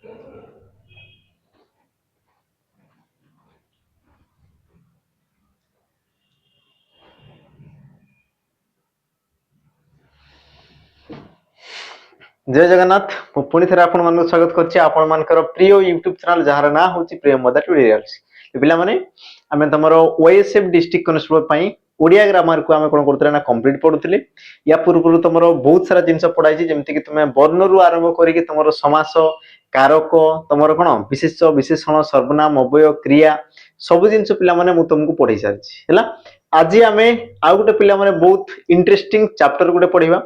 जय जगन्नाथ पुणी थे आपण मान स्वागत करछि आपण मानकर प्रिय यूट्यूब चैनल जहार ना होची प्रिय मदर ट्यूटोरियल्स पिला माने आमे तमरो ओएसएफ डिस्ट्रिक्ट कॉन्स्टेबल पई ओडिया ग्रामर को आमे कोन करतले ना कंप्लीट पढुतले या पूर्व तमरो बहुत सारा जिंस पढाई छी जेमति कि तुमे वर्ण रु आरंभ करी कि तमरो समास कारक तमरो कोन विशेष विशेषण सर्वनाम अव्यय क्रिया सब जिंस पिला माने मु तुमको पढाई सारछि हैला आज आमे आ गुटे पिला माने बहुत इंटरेस्टिंग चैप्टर गुटे पढिबा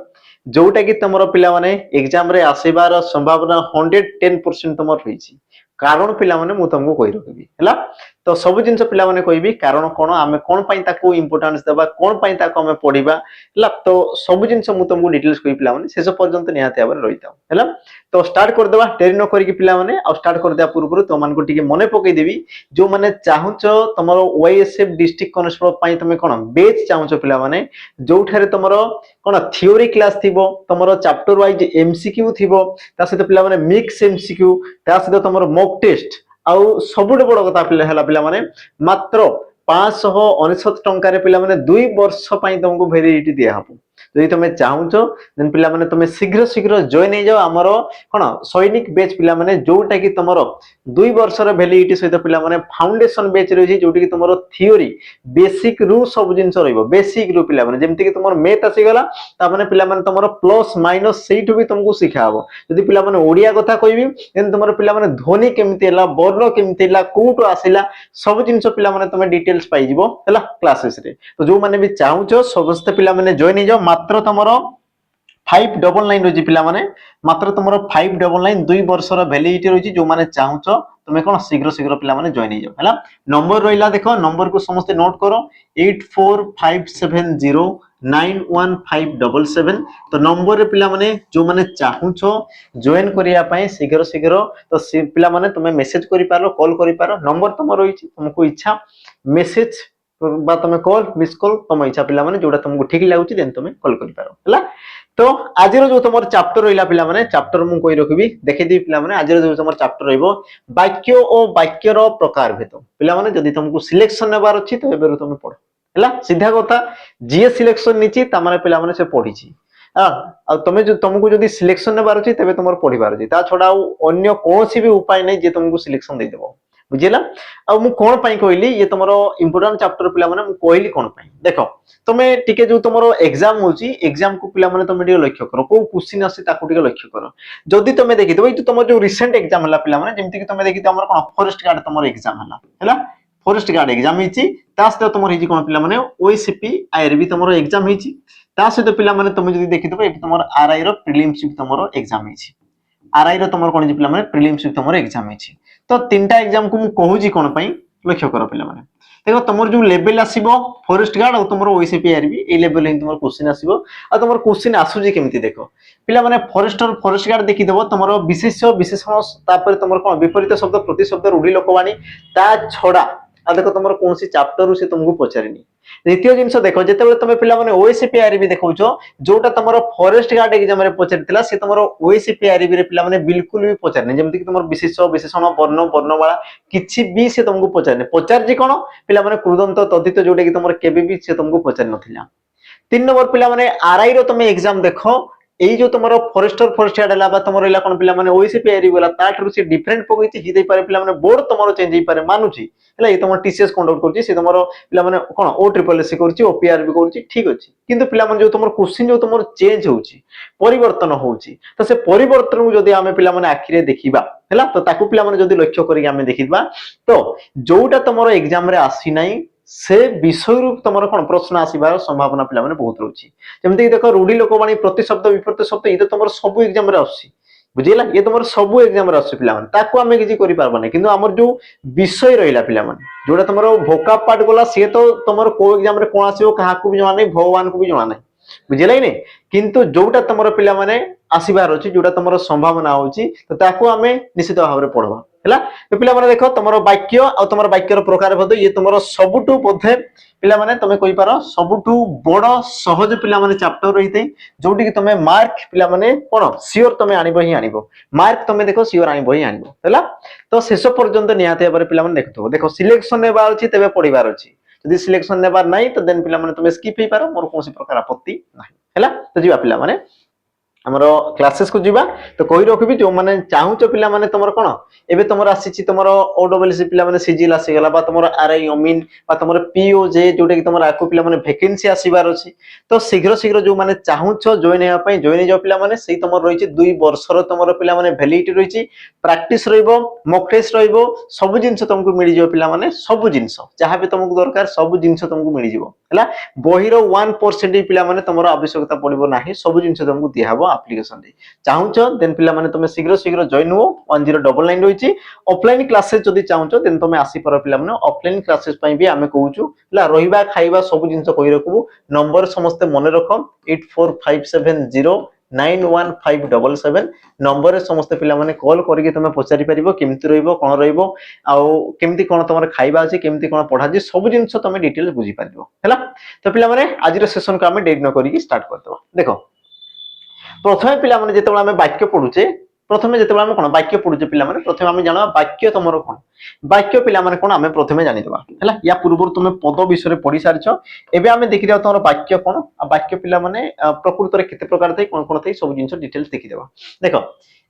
जोटा कि तुम पिला माने एग्जाम रे आसीबार संभावना 110% तुम रही कारण पिला माने मु तुमको कहि रखबी हैला तो सब जिंस पिला माने कहबी कारण कोन आमे कोन पई ताको इंपोर्टेंस देबा कोन पई ताको आमे पढिबा हैला तो सब जिंस मु तुमको डिटेल्स कहि पिला माने शेष पर्यंत निहाते आबर रहिता हैला तो स्टार्ट कर देबा डेरी न करी कि पिला माने आ स्टार्ट कर देबा पूर्व तो मान को टिके मने पकई देबी जो माने चाहुचो तमरो ओएसएफ डिस्ट्रिक्ट कॉन्स्टेबल पई तमे कोन बेच चाहुचो पिला माने जो ठारे तमरो कोन थ्योरी क्लास थिबो तमरो चैप्टर वाइज एमसीक्यू थिबो ता सहित पिला माने मिक्स एमसीक्यू ता सहित तमरो मॉक टेस्ट आउ सबुठ बड़ कथा पिला हला पिला माने मात्र 599 टंका रे पिला माने 2 वर्ष पई तुमको वैलिडिटी दिया हबो जदि तुमे चाहुचो देन पिला माने तुमे शीघ्र शीघ्र जॉइन हे जाओ हमरो कोन सैनिक बैच पिला माने जोटा कि तमरो 2 वर्ष रे वैलिडिटी सहित पिला माने फाउंडेशन बैच रही जोटी कि तमरो थ्योरी बेसिक रु सब जिंस रहइबो बेसिक रु पिला माने जेमति कि तमरो मैथ आसी गला ता माने पिला माने तमरो प्लस माइनस सेठु भी तुमको सिखाबो जदि पिला माने ओडिया कथा कहबी देन तमरो पिला माने ध्वनि केमति हला वर्ण केमति हला कोटो आसिला सब जिंस पिला माने तुमे डिटेल्स पाई जिवो हला क्लासेस रे तो जो माने भी चाहुचो समस्त पिला माने जॉइन हे जाओ मात्र तमरो 599 रही पिला माने मात्र तुमरो 599 2 वर्ष रो वैलिडिटी रही जो माने चाहुचो तुमे कोन शीघ्र शीघ्र पिला माने जॉइन हे जाओ हला नंबर रहिला देखो नंबर को समस्त नोट करो 8457091577 तो नंबर रे पिला माने जो माने चाहुचो जॉइन करिया पई शीघ्र शीघ्र तो पिला माने तुमे मेसेज करि पारो कॉल करि पारो नंबर तुम रही तुमको इच्छा मेसेज बा तुमे कॉल मिस कॉल तुम इच्छा पिला माने जोटा तुमको ठीक लागुची देन तुमे कॉल करि पारो हला तो आज जो तुम चैप्टर रहिला पिला माने चैप्टर मु कहि रखबी देखि दी पिला माने आज जो तुम चैप्टर रहइबो वाक्य ओ वाक्यर प्रकार भेद पिला माने जदि तुमको सिलेक्शन नेबार अछि तो एबेरु तुमे पढ हला सीधा कथा जे सिलेक्शन निची ता माने पिला माने से पढिची आ तुमे जो तुमको जदि सिलेक्शन नेबार अछि तबे तुमर पढिबार अछि ता छोडा अन्य कोनोसी भी उपाय नै जे तुमको सिलेक्शन दे देबो बुझिला आ मु कोन पई कहली ये तुमरो इंपोर्टेंट चैप्टर पिला माने मु कहली कोन पई देखो तुमे टिके जो तुमरो एग्जाम होची एग्जाम को पिला माने तुमे टिके लक्ष्य करो को क्वेश्चन आसी ताको टिके लक्ष्य करो जदी तुमे देखि दबो इतो तुमरो जो रिसेंट एग्जाम हला पिला माने जेमति कि तुमे देखि हमर कोन फॉरेस्ट गार्ड तुमरो एग्जाम हला फॉरेस्ट गार्ड एग्जाम हिची तास तो तुमरो हिची कोन पिला माने ओएसपी आईआरबी तुमरो एग्जाम हिची तास तो पिला माने तुमे जदी देखि दबो एटी तुमरो आरआई रो प्रीलिम्स तुमरो एग्जाम हिची आरआई रो तुमरो कोन पिला माने प्रीलिम्स तुमरो एग्जाम हिची तो तीनटा एग्जाम को मु कहूजी कोन पई लक्ष्य करो पिला माने देखो तुमर जो लेवल आसीबो फॉरेस्ट गार्ड और तुमरो ओएसपी आईआरबी ए लेवल हि तुमरो क्वेश्चन आसीबो आ तुमरो क्वेश्चन आसुजी केमति देखो पिला माने फॉरेस्ट और फॉरेस्ट गार्ड देखि देबो तुमरो विशेष विशेषण तापर तुमरो कोन विपरीत शब्द प्रति शब्द रूढ़ी लोकवाणी ता छोड़ा आ देखो तुमरो कोनसी चैप्टर से तुमको पचारिनी द्वितीय जिंस देखो जेतेबेले तुमे पिला माने ओएसपी आईआरबी देखौछो जोटा तुमरो फॉरेस्ट गार्ड एग्जाम रे पचारितला से तुमरो ओएसपी आईआरबी रे पिला माने बिल्कुल भी पचारने जेमति कि तुमरो विशेष विशेषण वर्ण वर्णमाला किछि भी से तुमको पचारने पचार जे कोन पिला माने कृदंत तद्धित जोटा कि तुमरो केबे भी से तुमको पचार नथिला 3 नंबर पिला माने आरआई रो तुमे एग्जाम देखो एई जो तुमरो फॉरेस्टर फॉरेस्ट गार्ड हला बा तुमरो इला कोन पिला माने ओएसपी आईआरबी वाला ताठरु से डिफरेंट पगैछि हि दे पारे पिला माने बोर्ड तुमरो चेंज हि पारे मानुछि हला ये तुमरो टीसीएस कंडक्ट करछि से तुमरो पिला माने कोन ओ ट्रिपल एस करछि ओपीआरबी करछि ठीक अछि किंतु पिला माने जो तुमरो क्वेश्चन जो तुमरो चेंज होउछि परिवर्तन होउछि तो से परिवर्तन को जदी हमें पिला माने आखिरे देखिबा हला तो ताकू पिला माने जदी लक्ष्य करी हमें देखिबा तो जोटा तुमरो एग्जाम रे आसी नै से विषय रूप तुमरो कोन प्रश्न आसीबार संभावना पिला माने बहुत रहउछि जेमति कि देखो रूढ़ी लोकवाणी प्रति शब्द विपरीत शब्द ई तो तुमरो सब एग्जाम रे आसी बुझिला ये तुमरो सब एग्जाम रे आसी पिला माने ताकू हमें किछि करि पारबा नै किंतु हमर जो विषय रहिला पिला माने जोटा तुमरो भोकाब पार्ट गला से तो तुमरो को एग्जाम रे कोन आसीबो काहा को भी जाना नै भगवान को भी जाना नै बुझिला कि नहीं किंतु जोटा तुम पिला माने आसीबार अछि जोटा तुम संभावना होची तो ताको आमे निश्चित भाव में पढ़वा हैला तो पिला माने देखो तुम वाक्य आ तुम वाक्यर प्रकार बोध ये तुम सबुठु बोधे पिला माने तुम कहि पारो सबुठु बड़ सहज पिला माने चैप्टर रहिते जोटी कि तुम मार्क पिला माने कोन सियोर तुम आनिबो ही आनिबो मार्क तुम देखो सियोर आनिबो ही आनिबो हैला तो शेष पर्यंत निहाते बारे पिला माने देखतो देखो सिलेक्शन नेबार अछि तबे पढिबार अछि यदि सिलेक्शन नेबार नाही तो देन पिला माने तुम स्किप हे पारो मोर कोनसी प्रकार आपत्ति नाही हैला तो जीवा पिला माने हमरो क्लासेस को जीवा तो कहि रखबी जो माने चाहूच पिला माने तमरो कोन एबे तमरो आसीची तमरो ओडब्ल्यूसी पिला माने सीजीएल आसी गला बा तमरो आरआई अमीन बा तमरो पीओजे जोटे कि तमरो आकु पिला माने वैकेंसी आसीबार अछि तो शीघ्र शीघ्र जो माने चाहूच जॉइन हेबा पई जॉइन जो पिला माने सेही तमरो रहिची 2 वर्षर तमरो पिला माने वैलिडिटी रहिची प्रैक्टिस रहिबो मॉक टेस्ट रहिबो सब जिंस तुमको मिली जो पिला माने सब जिंस जहां भी तुमको दरकार सब जिंस तुमको मिली जिवो हला बहिरो 1% पिला माने तमरो आवश्यकता पड़िबो नाही सब जिंस तुमको दियाबो एप्लीकेशन दे चाहूच देन पिला माने तुम शीघ्र शीघ्र जॉइन हो 1099 रहिची ऑफलाइन क्लासेस जदी चाहूच देन तुम आसी पर पिला माने ऑफलाइन क्लासेस पई भी हमें कहूचू हला रहिबा खाइबा सब जिंस कहि रखबो नंबर समस्त मने रखो 8457091577 नंबर समस्त पिला माने कॉल करके तुम पचारि परिबो केमति रहइबो कोन रहइबो आउ केमति कोन तमर खाइबा अछि केमति कोन पढा जी सब जिंस तुम डिटेल बुझी परिबो हला तो पिला माने आज रो सेशन को हमें डेट न करिकि स्टार्ट करदो देखो प्रथमे पिला माने जेतेबेला हमें वाक्य पढुचे प्रथमे जेतेबेला हम कोन वाक्य पढुचे पिला माने प्रथमे हम जाना वाक्य तमरो कोन वाक्य पिला माने कोन हमें प्रथमे जानि देबा हला या पूर्व तुम पद विषय पढी सारिछ एबे हमें देखि दियो तमरो वाक्य कोन वाक्य पिला माने प्रकृत रे केते प्रकार थाई कोन थाई सब जिंस डिटेल्स देखि देबा देखो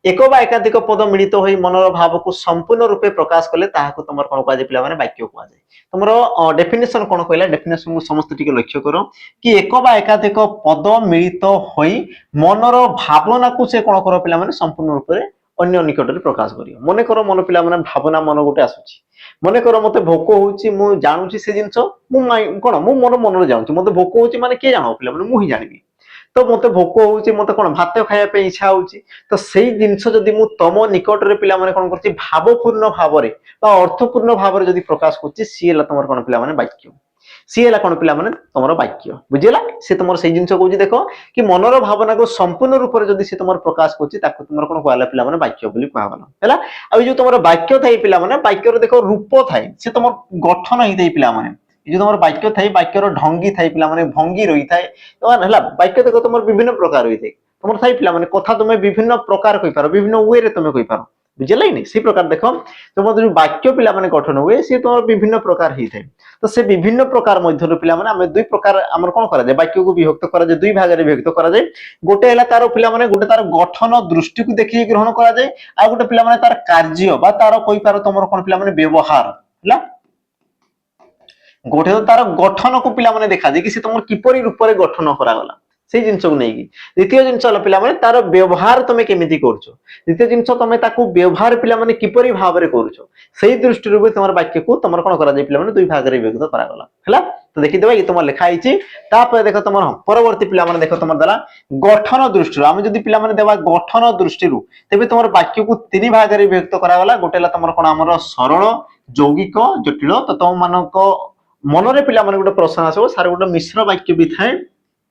एक बा एकाधिक पद मिलित होई मनर भाव को संपूर्ण रूपे प्रकाश कले ताहाको तमर कोन कहा जाय पिला माने वाक्य कहा जाय तमरो डेफिनेशन कोन कहला डेफिनेशन को समस्त टिके लक्ष्य करो कि एक बा एकाधिक पद मिलित होई मनर भावना को से कोन करो पिला माने संपूर्ण रूपे अन्य निकट रे प्रकाश करियो मने करो मन पिला माने भावना मन गोटे आसुची मने करो मते भोक होउची मु जानूची से जिंस मु कोन मु मन रे जानूची मते भोक होउची माने के जानो पिला माने मु ही जानिबी तो मते भोक होउची मते कोन भात खाया पे इच्छा होउची तो सेही जिंस जदी मु तम निकट रे पिला माने कोन करची भावपूर्ण भाव रे बा अर्थपूर्ण भाव रे जदी प्रकाश करची सीएला तमर कोन पिला माने वाक्य सीएला कोन पिला माने तमरो वाक्य बुझिला से तमर सेही जिंस कहूची देखो कि मनर भावना को संपूर्ण रूप रे जदी से तमर प्रकाश करची ताको तमर कोन कहला पिला माने वाक्य बोली कहवाला हैला आ जो तमर वाक्य थाई पिला माने वाक्य रे देखो रूप थाई से तमर गठन ही देई पिला माने जो तुम वाक्य थाई वाक्यर ढंगी थाई पिला माने भंगी रही थाए तो हला वाक्य देखो तुम विभिन्न प्रकार रही थाए तुम थाई पिला माने कथा तुम विभिन्न प्रकार कहि पारो विभिन्न वे रे तुम कहि पारो बुझिला नै सी प्रकार देखो तुम जो वाक्य पिला माने गठन हुए से तुम विभिन्न प्रकार ही थाए तो से विभिन्न प्रकार मध्य पिला माने हम दुई प्रकार हमर कोन करा जाय वाक्य को विभक्त करा जाय दुई भाग रे विभक्त करा जाय गोटे हला तार पिला माने गोटे तार गठन दृष्टि को देखि ग्रहण करा जाय आ गोटे पिला माने तार कार्य बा तार कहि पारो तुमर कोन पिला माने व्यवहार हला गोटे तो तार गठन को पिला माने देखा जाय कि से तुम किपरि रूप रे गठन करा गला से जिंस को नै कि द्वितीय जिंस हला पिला माने तार व्यवहार तुमे केमिति करछो द्वितीय जिंस तुमे ताकू व्यवहार पिला माने किपरि भाव रे करछो सेही दृष्टि रूपे तुमर वाक्य को तुमर कोन करा जाय पिला माने दुई भाग रे विभक्त करा गला हला तो देखि देबा कि तुम लिखा आइछि तापर देखो तुमर परवर्ती पिला माने देखो तुमर दला गठन दृष्टि हम जदी पिला माने देबा गठन दृष्टि रु तबे तुमर वाक्य को तीन भाग रे विभक्त करा गला गोटेला तुमर कोन हमर सरल यौगिक जटिल तो तुम मानको मनरे पिला माने गोटे प्रश्न आसो सार गोटे मिश्र वाक्य भी थाए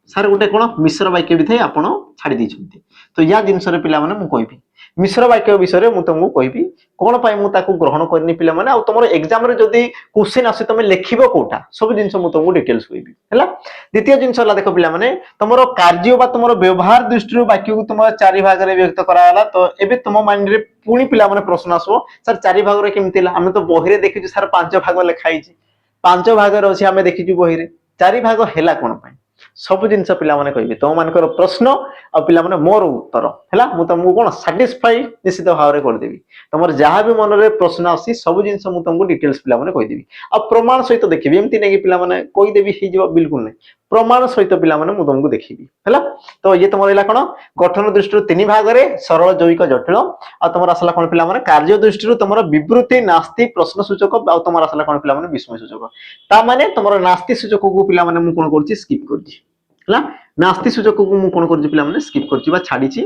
सार गोटे कोन मिश्र वाक्य भी थाए आपण छाडी दिछंती तो या जिंस रे पिला माने मु कहबी मिश्र वाक्य विषय रे मु तुमको कहबी कोन पाई मु ताकू ग्रहण करनी पिला माने आ तमरो एग्जाम रे जदी क्वेश्चन आसे तमे लिखिबो कोटा सब जिंस मु तुमको डिटेल्स कहबी हैला द्वितीय जिंस हला देखो पिला माने तमरो कार्य बा तमरो व्यवहार दृष्टि वाक्य को तुम चारि भाग रे व्यक्त कराला तो एबे तुम माइंड रे पुणी पिला माने प्रश्न आसो सर चारि भाग रे केमतिला हम तो बही रे देखि सर पांच भाग लिखाई छी पांच भाग रे अछि हमें देखि बही रे चारि भाग हेला कोन पाई सब जिंस पिला माने कहबे तो मानकर प्रश्न आ पिला माने मोर उत्तर हैला मु तुमको कोन सैटिस्फाई निश्चित भाव रे कर देबी तमर जहां भी मन रे प्रश्न आसी सब जिंस मु तुमको डिटेल्स पिला माने कहि देबी आ प्रमाण सहित देखिबी एमति नै कि पिला माने कहि देबी हे जवा बिल्कुल नै प्रमाण सहित पिला माने मु तुमको देखिबी हैला तो ये तमर इला कोन गठन दृष्टि तीन भाग रे सरल जैविक जटिल आ तमर असला कोन पिला माने कार्य दृष्टि तमर विवृति नास्ति प्रश्न सूचक आ तमर असला कोन पिला माने विस्मय सूचक ता माने तमर नास्ति सूचक को पिला माने मु कोन करछि स्किप करछि हला नास्ति सूचक को मु कोन करछि पिला माने स्किप करछि बा छाडी छी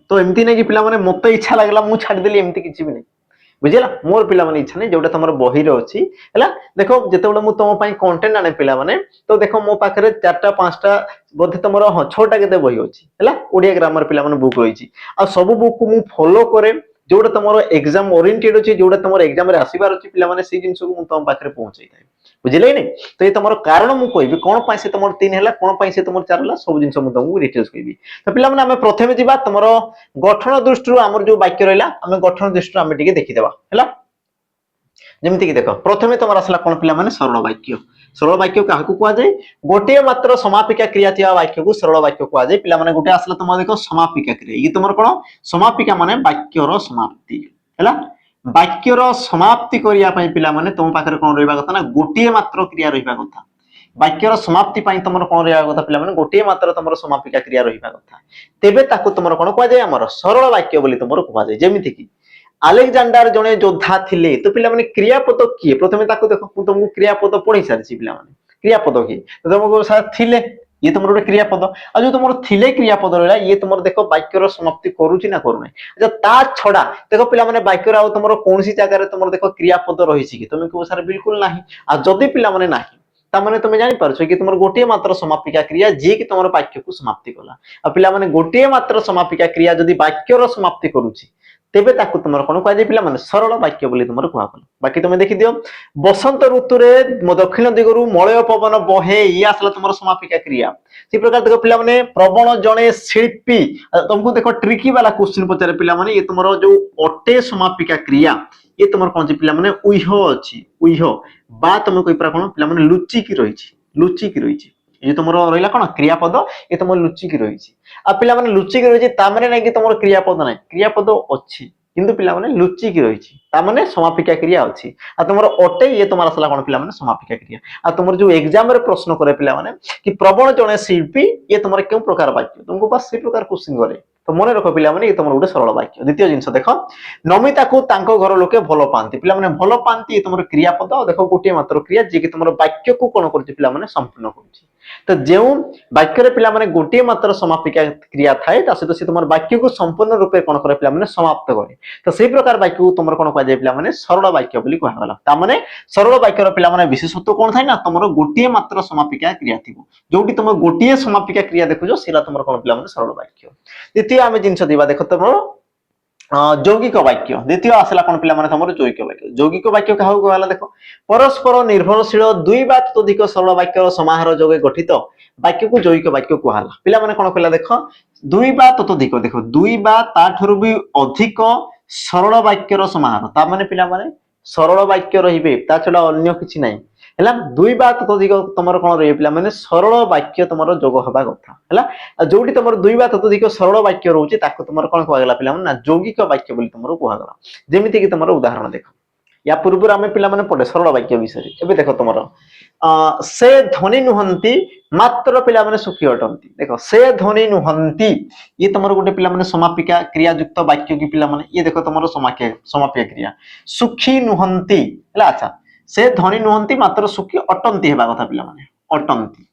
तो एमती नै कि पिला माने मते इच्छा लागला मु छाडी देली एमती किछि भी नै बुझिला मोर पिला माने इच्छा नहीं जोटा तुम बही अच्छी है देखो जिते मु तुम कंटेंट आने पिला माने तो देखो मो पाखे 4टा 5टा बोधे तुम हाँ 6टा केते बही अच्छी है ओडिया ग्रामर पिला माने बुक रही आ सब बुक को मु फॉलो करे जोटा तुम एग्जाम ओरिएंटेड अच्छी जोटा तुम एग्जाम रे आसीबार अच्छी पिला माने से जिंस को मु तुम पाखे पहुंचाई थाए बुझिले नहीं तो ये तुम कारण मु कहबी कोन पई से तुम 3 हैला कोन पई से तुम 4 हैला सब जिंस मु तुमको डिटेल्स कहबी तो पिला माने हमें प्रथमे जिबा तुम गठन दृष्टि हमर जो वाक्य रहला हमें गठन दृष्टि हमें टिके देखि देबा हैला जेमति कि देखो प्रथमे तुम आसला कोन पिला माने सरल वाक्य काहाकू कुआ जाय गोटे मात्र समापिका क्रिया थिया वाक्य को सरल वाक्य कुआ जाय पिला माने गोटे आसला तुम देखो समापिका क्रिया ये तुमर कोन समापिका माने वाक्यर समाप्ति हैला वाक्यर समाप्ति करिया पई पिला माने तुम पाखरे कोन रहबा कथा ना गोटे मात्र क्रिया रहबा कथा वाक्यर समाप्ति पई तुमर कोन रहबा कथा पिला माने गोटे मात्र तुमर समापिका क्रिया रहबा कथा तेबे ताकू तुमर कोन कुआ जाय हमर सरल वाक्य बोली तुमर कुआ जाय जेमिति कि अलेक्जेंडर जने योद्धा थिले तो पिला माने क्रियापद किए प्रथमे ताको देखो मु तुमको क्रियापद पढी सारछि पिला माने क्रियापद किए तो तुमको साथ थिले ये तुमर गोटे क्रियापद आ जो तुमर थिले क्रियापद रहला ये तुमर देखो वाक्यर समाप्ति करूची ना करू नै अच्छा ता छडा देखो पिला माने वाक्यर आ तुमर कोनसी जगह रे तुमर देखो क्रियापद रहिछि कि तुम को सार बिल्कुल नाही आ जदी पिला माने नाही ता माने तुम जानि परछो कि तुमर गोटे मात्र समापिका क्रिया जे कि तुमर वाक्य को समाप्ति कला आ पिला माने गोटे मात्र समापिका क्रिया जदी वाक्यर समाप्ति करूची तेबे ताकू तुमर कोन कुआ जे पिला माने सरल वाक्य बोली तुमर कुआ कल बाकी तुम देखि दियो बसंत ऋतु रे दक्षिण दिगरु मलय पवन बहे ये आसला तुमर समापिका क्रिया सी प्रकार देखो पिला माने प्रवण जने शिल्पी तुमको देखो ट्रिकी वाला क्वेश्चन पचारे पिला माने ये तुमर जो अटे समापिका क्रिया ये तुमर कोन जे पिला माने उइह अछि उइह बा तुम कोइ प्रा कोन पिला माने लुचि की रहिछि ये तुम रहा कौन क्रियापद ये तुम लुचिकी रही आ पिला माने लुचिकी रही तामने नहीं कि तुम क्रियापद ना क्रियापद अच्छी किंतु पिला माने लुचिकी रही तामने समापिका क्रिया अच्छी आ तुम अटे ये तुम आसला कौन पिला माने समापिका क्रिया आ तुम जो एग्जाम रे प्रश्न करे पिला माने कि प्रवण जने शिल्पी ये तुम क्यों प्रकार वाक्य तुमको बस से प्रकार क्वेश्चन करे तो मन रख पिला माने ये तुम गोटे सरल वाक्य द्वितीय जिंस देख नमिता को तांको घर लोके भल पाती पिला माने भल पाती तुम क्रियापद देखो गोटे मात्र क्रिया जे कि तुम वाक्य को कौन कर पिला माने संपूर्ण कर तो जो वाक्य पिला माने गोटे मात्र समापिका क्रिया थाए ता सहित से तुम वाक्य को संपूर्ण रूपे कौन करे पिला माने समाप्त करे तो से प्रकार वाक्य को तुम कौन कह जाय पिला माने सरल वाक्य बोली कहा गला ता माने सरल वाक्यर पिला माने विशेषत्व कौन थाए ना तुम गोटे मात्र समापिका क्रिया थिबो जोटी तुम गोटे समापिका क्रिया देखुजो सेला तुम कौन पिला माने सरल वाक्य द्वितीय आमे जिंस दिबा देखो तुम যৌগিক বাক্য দ্বিতীয় আসলা কোন পিলা মানে তোমার যৌগিক বাক্য কাহাକୁ कहला देखो परस्पर निर्भरशील दुई बा ततोधिक सरल वाक्यर समाहार जोगे गठित वाक्य को यौगिक वाक्य कहला पिला माने कोन कहला देखो दुई बा ततोधिक देखो दुई बा ताठरू भी अधिक सरल वाक्यर समाहार ता माने पिला माने सरल वाक्य रहिबे ता छडा अन्य किछि नाही हैला दुई बा ततोधिक तमर कोन रहि पिला माने सरल वाक्य तमर जोग हबा कथा हैला जोटी तमर दुई बा ततोधिक सरल वाक्य रहउची ताको तमर कोन कहला पिला माने ना यौगिक वाक्य बोली तमर कहला जेमिति कि तमर उदाहरण देखो या पूर्व आम पिला माने पढ़े सरल वाक्य विषय एबे देखो तुमर से धनी नुहंती मात्र पिला माने सुखी अटंती देखो से धनी नुहंती ये तुमर गोटे पिला माने समापिका क्रिया युक्त वाक्य की पिला माने ये देखो तुमर समापिका क्रिया सुखी नुहंती हैला अच्छा से धनी नुहंती मात्र सुखी अटंती हेबा कथा पिला माने अटंती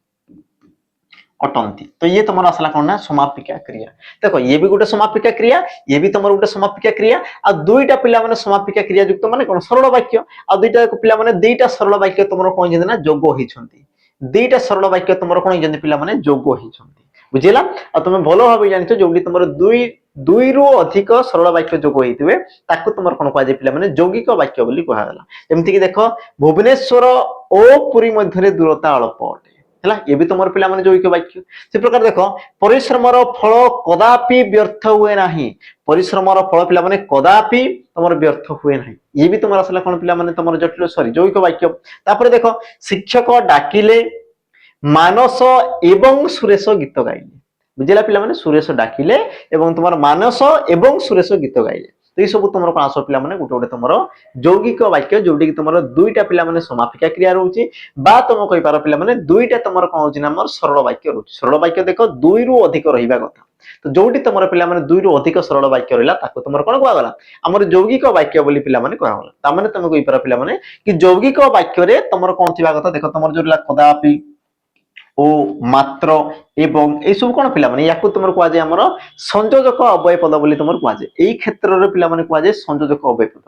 अटंती तो ये तुम आसला कौन ना समापिका क्रिया देखो ये भी गोटे समापिका क्रिया ये भी तुम गोटे समापिका क्रिया आ दुईटा पिला माने समापिका क्रिया युक्त माने कोन सरल वाक्य आ दुईटा पिला माने दुईटा सरल वाक्य तुम कोन जंदी ना जोग होइछंती दुईटा सरल वाक्य तुम कोन जंदी पिला माने जोग होइछंती बुझिला आ तुम भलो भाबे जानछो जोडी तुम दुई रु अधिक सरल वाक्य जोग होइतिबे ताको तुम कोन कहै पिला माने यौगिक वाक्य बोली कहला जेमति कि देखो भुवनेश्वर ओ पुरी मध्यरे दूरता अल्प अटे हैला ये भी तुम पिला माने यौगिक वाक्य से प्रकार देखो परिश्रमर फल कदापि व्यर्थ हुए नाही परिश्रमर फल पिला माने कदापि तुम व्यर्थ हुए नाही ये भी तुम आसला कोन पिला माने तुम जटिल सॉरी यौगिक वाक्य तापर देखो शिक्षक डाकिले मानस एवं सुरेश गीत गाइले बुझिला पिला माने सुरेश डाकिले एवं तुम मानस एवं सुरेश गीत गाइले तो ये सब तुम कौन आस पिला माने गोटे गोटे तुम यौगिक वाक्य जोटी कि तुम दुईटा पिला माने समापिका क्रिया रहउची बा तुम कहि पारो पिला माने दुईटा तुम कौन होची ना सरल वाक्य रहउची सरल वाक्य देखो दुई रु अधिक रहिबा कथा तो जोटी तुम पिला माने दुई रु अधिक सरल वाक्य रहला ताको तुम कोन कहवा गला हमर यौगिक वाक्य बोली पिला माने कहवा गला ता माने तुम कहि पारो पिला माने कि यौगिक वाक्य रे तुम कोन थिबा कथा देखो तुम जो कदापि ଓ ମାତ୍ର ଏବଂ এই ସବୁ কোন পিলা মানে ইয়াকু তোমার কোয়া যায় ଆମର সংযোজক অব্যয় পদ বলি তোমার কোয়া যায় এই ক্ষেত্ରରେ পিলা মানে কোয়া যায় সংযোজক অব্যয় পদ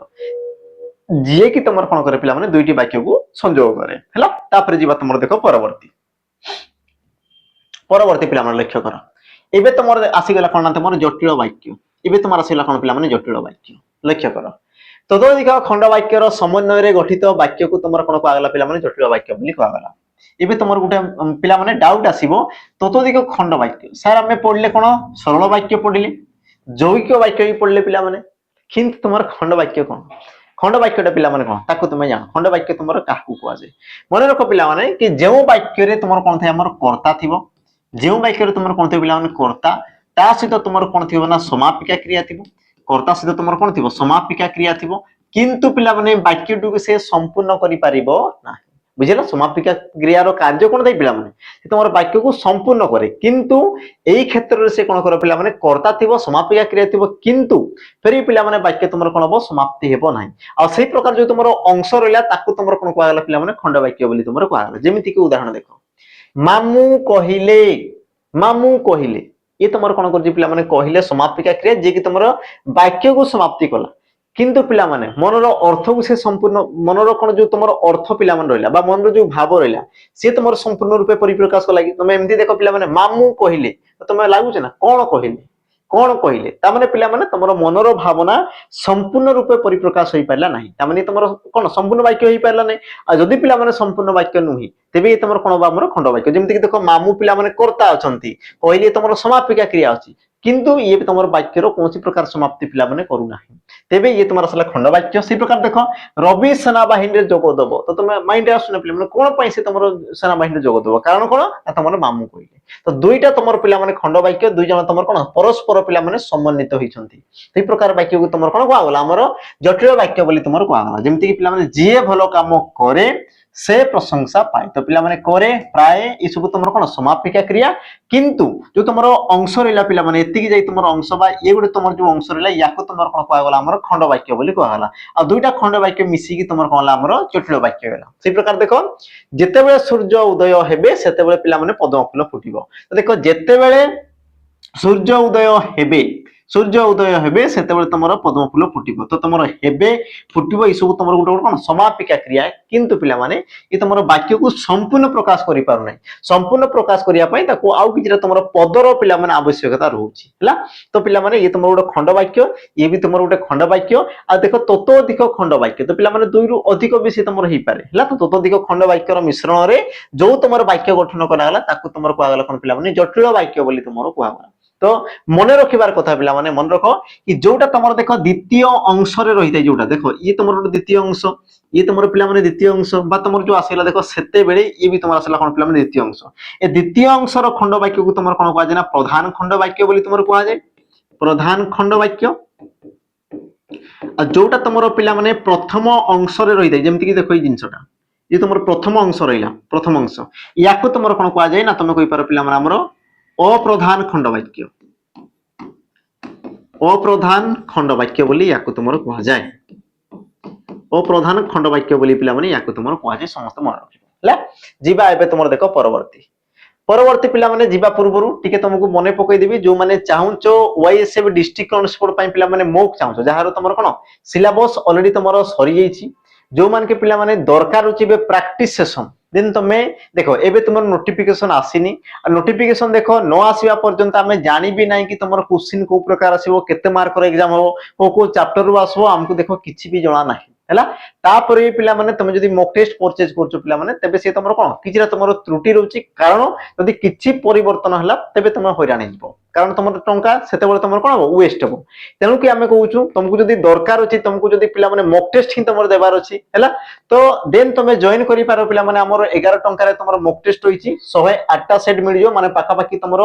ଯିଏ କି তোমার কোন করে পিলা মানে দুইটি বাক্যକୁ সংযোগ করে ହେଲା তারপরে ଯିବା তোমার দেখো পরবর্তী পিলা মানে লক্ষ্য কর ଏବେ তোমার আসিগলা কোন না তোমার জটিল বাক্য ଏବେ তোমার আসিগলা কোন পিলা মানে জটিল বাক্য লক্ষ্য কর ততোধিক খণ্ড বাক্যর সমন্বୟରେ গঠিত বাক্যକୁ তোমার কোন কোয়া গলা পিলা মানে জটিল বাক্য বলি কোয়া গলা ଏବେ তোমার গোটে পিলা মানে ডাউট আসিবো ততোধিক খণ্ড বাক্য স্যার আমি পড়লে কোন সরল বাক্য পড়িলে যৌগিক বাক্য ବି পড়লে পিলা মানে কিন্তু তোমার খণ্ড বাক্য কোন খণ্ড বাক্যটা পিলা মানে কোন তাকু তুমি জানো খণ্ড বাক্য তোমার কাহকু কোয়া যায় মনে রাখো পিলা মানে কি যেও বাক্যরে তোমার কোন থাই আমার কর্তা থিবো যেও বাক্যরে তোমার কোন থাই পিলা মানে কর্তা তা সহিত তোমার কোন থিবো না সমাপিকা ক্রিয়া থিবো কর্তা সহিত তোমার কোন থিবো সমাপিকা ক্রিয়া থিবো কিন্তু পিলা মানে বাক্যটুকু সে সম্পূর্ণ করি পারিবো না বুঝিলা সমাপিকা ক্রিয়ার কার্য কোন থাই পিলা মানে সে তোমার বাক্যକୁ সম্পূর্ণ করে কিন্তু এই ক্ষেত্রে সে কোন করে পিলা মানে কর্তা থিবো সমাপিকা ক্রিয়া থিবো কিন্তু ফেরি পিলা মানে বাক্য তোমার কোন হবো সমাপ্তি হেবো নাই আর সেই প্রকার যে তোমার অংশ রইলা তাকু তোমার কোন কোয়া গলা পিলা মানে খণ্ড বাক্য বলি তোমার কোয়া গলা যেমিতি কি উদাহরণ দেখো মামু কহিলে ये তোমার কোন করজি পিলা মানে কহিলে সমাপিকা ক্রিয়া যে কি তোমার বাক্যକୁ সমাপ্তি কলা কিন্তু পিলা মানে মনর অর্থକୁ সে সম্পূর্ণ মনর কোন যে তোমার অর্থ পিলা মানে রইলা বা মনর যে ভাব রইলা সে তোমার সম্পূর্ণ রূপে পরিপ্রকাশ কলা তুমি এমতি দেখো পিলা মানে মামু কহিলে তো তুমি লাগুছে না কোন কহিলে তা মানে পিলা মানে তোমার মনর ভাবনা সম্পূর্ণ রূপে পরিপ্রকাশ হই পারলা নাই তা মানে তোমার কোন সম্পূর্ণ বাক্য হই পারলা নাই আর যদি পিলা মানে সম্পূর্ণ বাক্য নুহি তেবে তোমার কোন বা আমার খণ্ড বাক্য যেমতি কি দেখো মামু পিলা মানে কর্তা অছন্তি কহিলে তোমার সমাপিকা ক্রিয়া আছে কিন্তু ইয়ে তোমার বাক্যর কোনসি প্রকার সমাপ্তি পিলা মানে করু না তেবে ইয়ে তোমার আসলে খণ্ড বাক্য সেই প্রকার দেখো রবি সেনাবাহিনীরে যোগ দেব তো তুমি মাইন্ডে আসুন পিলা মানে কোন পাই সে তোমার সেনাবাহিনীরে যোগ দেব কারণ কোন তোমার মামু কইলে তো দুইটা তোমার পিলা মানে খণ্ড বাক্য দুই জন তোমার কোন পরস্পর পিলা মানে সম্বন্ধিত হইছন্তি সেই প্রকার বাক্যକୁ তোমার কোন কোয়া গলা আমার জটিল বাক্য বলি তোমার কোয়া গলা যেমতি কি পিলা মানে যিয়ে ভালো কাম করে से प्रशंसा पाए तो पिला माने करे प्राय ई सब तुमरो कोन समापिका क्रिया किंतु जो तुमरो अंश रहिला पिला माने एति की जाई तुमरो अंश बा ए गुडे तुमरो जो अंश रहिला याको तुमरो कोन कोआ गला हमरो खंड वाक्य बोली कोआ गला आ दुईटा खंड वाक्य मिसी की तुमरो कोन ला हमरो जटिल वाक्य गला से प्रकार देखो जेते बेले सूर्य उदय हेबे सेते बेले पिला माने पद्म फूल फुटिबो तो देखो जेते बेले सूर्य उदय हेबे सूर्य उदय हेबे सेते बेले तुमरो पद्म फूल फुटिबो तो तुमरो हेबे फुटिबो ई सब तुमरो गुटे कोन समापिका क्रिया किंतु पिला माने ई तुमरो वाक्य को संपूर्ण प्रकाश करि पारु नै संपूर्ण प्रकाश करिया पई ताको आउ किछरा तुमरो पदर पिला माने आवश्यकता रहउची हला तो पिला माने ये तुमरो गुटे खंड वाक्य ये भी तुमरो गुटे खंड वाक्य आ देखो ततोधिक खंड वाक्य तो पिला माने दुई रु अधिक बेसी तुमरो हेई पारे हला तो ततोधिक खंड वाक्यर मिश्रण रे जो तुमरो वाक्य गठन करा गला ताको तुमरो कोआ गला कोन पिला माने जटिल वाक्य बोली तुमरो कोआ गला तो मन रखिबार कथा पिला माने मन रखो कि जोटा तुमर देखो द्वितीय अंश रे रहितै जोटा देखो ये तुमर द्वितीय अंश ये तुमर पिला माने द्वितीय अंश बा तुमर जो आसेला देखो सेते बेले ये भी तुमर आसेला कोन पिला माने द्वितीय अंश ए द्वितीय अंश रो खंड वाक्य को तुमर कोन कोआ जाय ना प्रधान खंड वाक्य बोली तुमर कोआ जाय प्रधान खंड वाक्य आ जोटा तुमर पिला माने प्रथम अंश रे रहितै जेमति कि देखो ई जिंसटा ये तुमर प्रथम अंश रहिला प्रथम अंश याको तुमर कोन कोआ जाय ना तुमे कोइ पारो पिला माने हमरो अप्रधान खंड वाक्य बोली याको तुमरो कहा जाय अप्रधान खंड वाक्य बोली पिला माने याको तुमरो कहा जाय समस्त मन रखिबो जीवा एबे तुमरो देखो परवर्ती पिला माने जीवा पूर्वरु टिके तुमको मने पकई देबी जो माने चाहुचो वाईएसएफ डिस्ट्रिक्ट ट्रांसपोर्ट पई पिला माने मोक चाहुचो जहारो तुमरो कोन सिलेबस ऑलरेडी तुमरो सरी जाईची जो मान के पिला माने दरकार होची बे प्रैक्टिस सेशन दिन तुमे देखो एबे तुमर नोटिफिकेशन आसीनी नोटिफिकेशन देखो न आसीबा पर्यंत हमें जानि भी नाही कि तुमर क्वेश्चन को प्रकार आसीबो केते मार्क रो एग्जाम हो को चैप्टर रो आसबो हमको देखो किछि भी जणा नाही हैला तापरे पिला माने तुम जदी मॉक टेस्ट परचेज करछो पिला माने तबे से तुमर कोन किछरा तुमर त्रुटि रहउची कारण जदी किछि परिवर्तन हला तबे तुम हैरानी जिवो कारण तुमर टंका सेते बेले तुमर कोन हो वेस्ट हो तेनु कि हमें कहउछु तुमको जदी दरकार अछि तुमको जदी पिला माने मॉक टेस्ट ही तुमर देबार अछि हैला तो देन तुमे जॉइन करि पारो पिला माने हमर 11 टंका रे तुमर मॉक टेस्ट होईची 108 टा सेट मिल जो माने पाका पाकी तुमर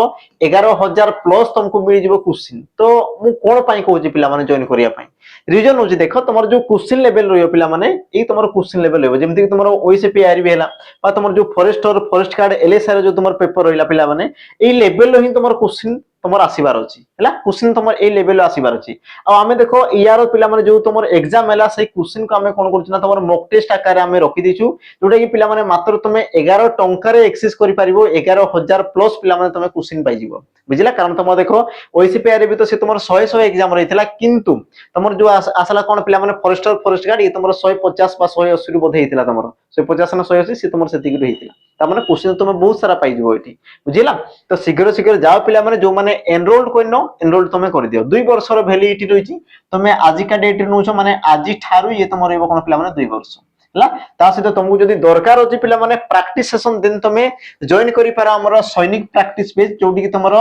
11000 प्लस तुमको मिल जिवो क्वेश्चन तो मु कोन पाई कहउची पिला माने जॉइन करिया पाई रीजन होची देखो तुमर जो क्वेश्चन लेवल रहियो पिला माने ए तुमर क्वेश्चन लेवल होबो जेमति कि तुमर ओईसीपी आरबी हैला बा तुमर जो फॉरेस्ट और फॉरेस्ट कार्ड एलएसआर जो तुमर पेपर रहिला पिला माने ए लेवल रो ही तुमर क्वेश्चन तुमर आसीबार अछि हैला क्वेश्चन तुमर ए लेवल आसीबार अछि आ हमें देखो यार पिला माने जो तुमर एग्जाम हैला से क्वेश्चन को हमें कोन करछु ना तुमर मॉक टेस्ट आकार हमें रखि दिछु जोटा कि पिला माने मात्र तुमे 11 टंका रे एक्सेस करि परिबो 11000 प्लस पिला माने तुमे क्वेश्चन पाइ जिवो बुझिला कारण तुम देखो ओसीपीआई रे भी तो से तुमर 100 एग्जाम रहितला किंतु तुमर जो आसला कोन पिला माने फॉरेस्ट गार्ड ये तुमर 150 बा 180 रे बोधे हितला तुमर 150 ना 180 से तुमर सेति गिरो हितला ता माने क्वेश्चन तुमे बहुत सारा पाइ जिवो एठी बुझिला तो शीघ्र शीघ्र जाओ पिला माने जो माने एनरोल्ड कोइनो एनरोल्ड तुमे कर दियो 2 वर्ष रो वैलिडिटी रहिछि तुमे आजि का डेट रे नउछो माने आजि ठारू ये तुमर एबो कोन पिला माने 2 वर्ष हला ता सहित तुमको जदी दरकार अछि पिला माने प्रैक्टिस सेशन दिन तुमे जॉइन करि पारा हमर सैनिक प्रैक्टिस पेज जोडी कि तुमरो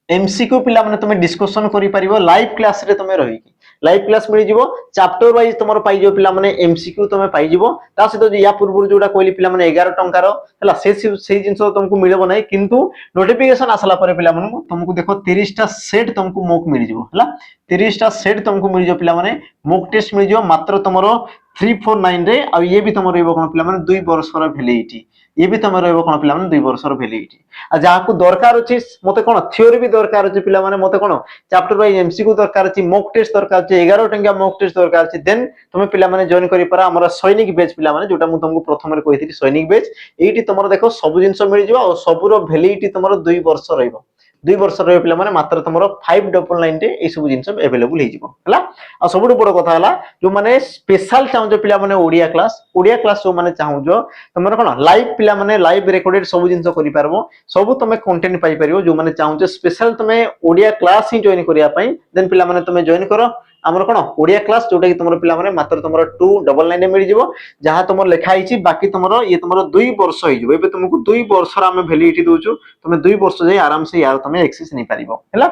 एमसीक्यू पिला माने तुमे डिस्कशन करि परिबो लाइव क्लास रे तुमे रहि लाइव क्लास मिल जिवो चैप्टर वाइज तुमरो पाइ जो पिला माने एमसीक्यू तुमे पाइ जिवो ता सहित या पूर्व जोडा कोइली पिला माने 11 टंका रो हला से जिंस तुमको मिलबो नै किंतु नोटिफिकेशन आसला पर पिला माने तुमको देखो 30 टा सेट तुमको मॉक मिल जिवो हला 30 टा सेट तुमको मिल जो पिला माने मॉक टेस्ट मिल जिवो मात्र तुमरो 349 रे आ ये भी तुमरो एबो कोन पिला माने 2 वर्ष रो वैलिडिटी ये भी तुम रहिबो कोन पिला माने 2 वर्ष रो वैलिडिटी आ जा को दरकार अछि मते कोन थ्योरी भी दरकार अछि पिला माने मते कोन चैप्टर वाइज एमसीक्यू दरकार अछि मॉक टेस्ट दरकार अछि 11 टंका मॉक टेस्ट दरकार अछि देन तुमे पिला माने जॉइन करि पारा हमर सैनिक बैच पिला माने जोटा मु तुमको प्रथम रे कहिथिली सैनिक बैच एठी तुमरो देखो सब जिंस मिल जिवो और सब रो वैलिडिटी तुमरो 2 वर्ष रहिबो 2 वर्ष रे पिला माने मात्र तुमरो 599 रे ए सब जिंस अवेलेबल हे जिवो हला आ सबुठ बड़ कथा हला जो माने स्पेशल चाहू जो पिला माने ओडिया क्लास जो माने चाहू जो तुमरो कोन लाइव पिला माने लाइव रिकॉर्डेड सब जिंस करि पारबो सब तुमे कंटेंट पाइ परिबो जो माने चाहू जो स्पेशल तुमे ओडिया क्लास ही जॉइन करिया पई देन पिला माने तुमे जॉइन करो हमर कोन ओडिया क्लास जोटा कि तुमरो पिला माने मात्र तुमरो 299 रे मिल जिवो जहा तुमरो लेखा आइछि बाकी तुमरो ये तुमरो 2 वर्ष होई जिवो एबे तुमको 2 वर्ष रा हम वैलिडिटी दोछु तुमे 2 वर्ष जाई आराम से यार तुमे एक्सेस नै पारिबो हैला